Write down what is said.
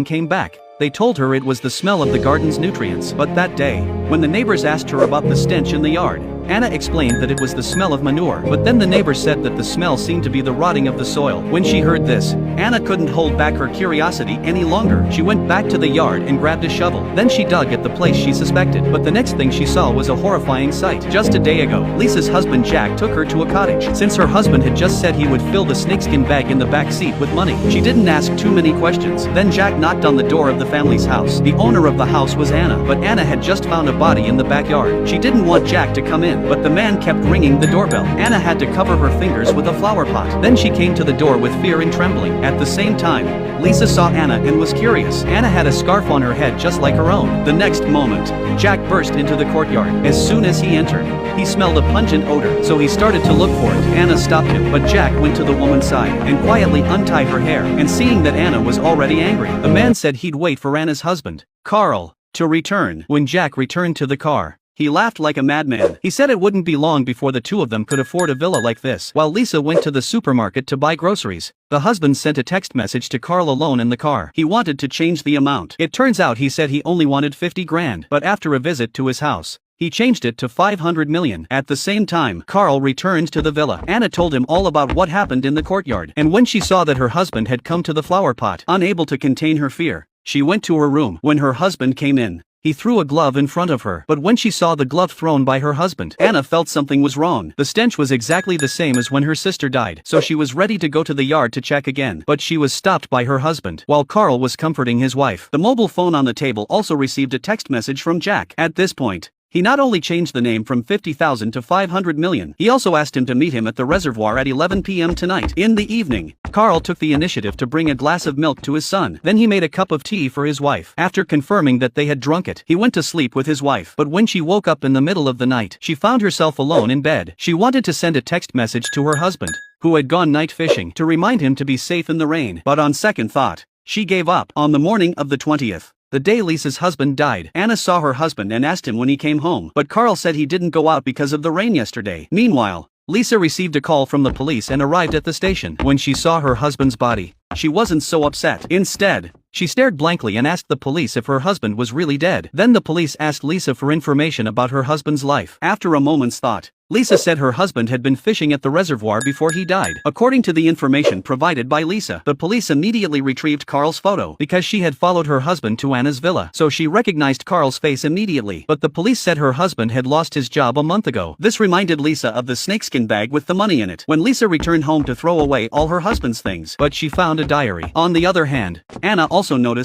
came back. They told her it was the smell of the garden's nutrients. But that day, when the neighbors asked her about the stench in the yard, Anna explained that it was the smell of manure. But then the neighbors said that the smell seemed to be the rotting of the soil. When she heard this, Anna couldn't hold back her curiosity any longer. She went back to the yard and grabbed a shovel. Then she dug at the place she suspected. But the next thing she saw was a horrifying sight. Just a day ago, Lisa's husband Jack took her to a cottage. Since her husband had just said he would fill the snakeskin bag in the back seat with money, she didn't ask too many questions. Then Jack knocked on the door of the family's house. The owner of the house was Anna, but Anna had just found a body in the backyard. She didn't want Jack to come in, but the man kept ringing the doorbell. Anna had to cover her fingers with a flower pot. Then she came to the door with fear and trembling. At the same time, Lisa saw Anna and was curious. Anna had a scarf on her head just like her own. The next moment, Jack burst into the courtyard. As soon as he entered, he smelled a pungent odor, so he started to look for it. Anna stopped him, but Jack went to the woman's side and quietly untied her hair. And seeing that Anna was already angry, the man said he'd wait for Anna's husband, Carl, to return. When Jack returned to the car, he laughed like a madman. He said it wouldn't be long before the two of them could afford a villa like this. While Lisa went to the supermarket to buy groceries, the husband sent a text message to Carl alone in the car. He wanted to change the amount. It turns out he said he only wanted 50 grand, but after a visit to his house, he changed it to 500 million. At the same time, Carl returned to the villa. Anna told him all about what happened in the courtyard, and when she saw that her husband had come to the flower pot, unable to contain her fear, she went to her room. When her husband came in, he threw a glove in front of her. But when she saw the glove thrown by her husband, Anna felt something was wrong. The stench was exactly the same as when her sister died, so she was ready to go to the yard to check again. But she was stopped by her husband while Carl was comforting his wife. The mobile phone on the table also received a text message from Jack. At this point, he not only changed the name from 50,000 to 500 million, he also asked him to meet him at the reservoir at 11 p.m. tonight. In the evening, Carl took the initiative to bring a glass of milk to his son. Then he made a cup of tea for his wife. After confirming that they had drunk it, he went to sleep with his wife. But when she woke up in the middle of the night, she found herself alone in bed. She wanted to send a text message to her husband, who had gone night fishing, to remind him to be safe in the rain. But on second thought, she gave up. On the morning of the 20th, the day Lisa's husband died, Anna saw her husband and asked him when he came home, but Carl said he didn't go out because of the rain yesterday. Meanwhile, Lisa received a call from the police and arrived at the station. When she saw her husband's body, she wasn't so upset. Instead, she stared blankly and asked the police if her husband was really dead. Then the police asked Lisa for information about her husband's life. After a moment's thought, Lisa said her husband had been fishing at the reservoir before he died. According to the information provided by Lisa, the police immediately retrieved Carl's photo because she had followed her husband to Anna's villa, so she recognized Carl's face immediately. But the police said her husband had lost his job a month ago. This reminded Lisa of the snakeskin bag with the money in it when Lisa returned home to throw away all her husband's things, but she found a diary. On the other hand, Anna also noticed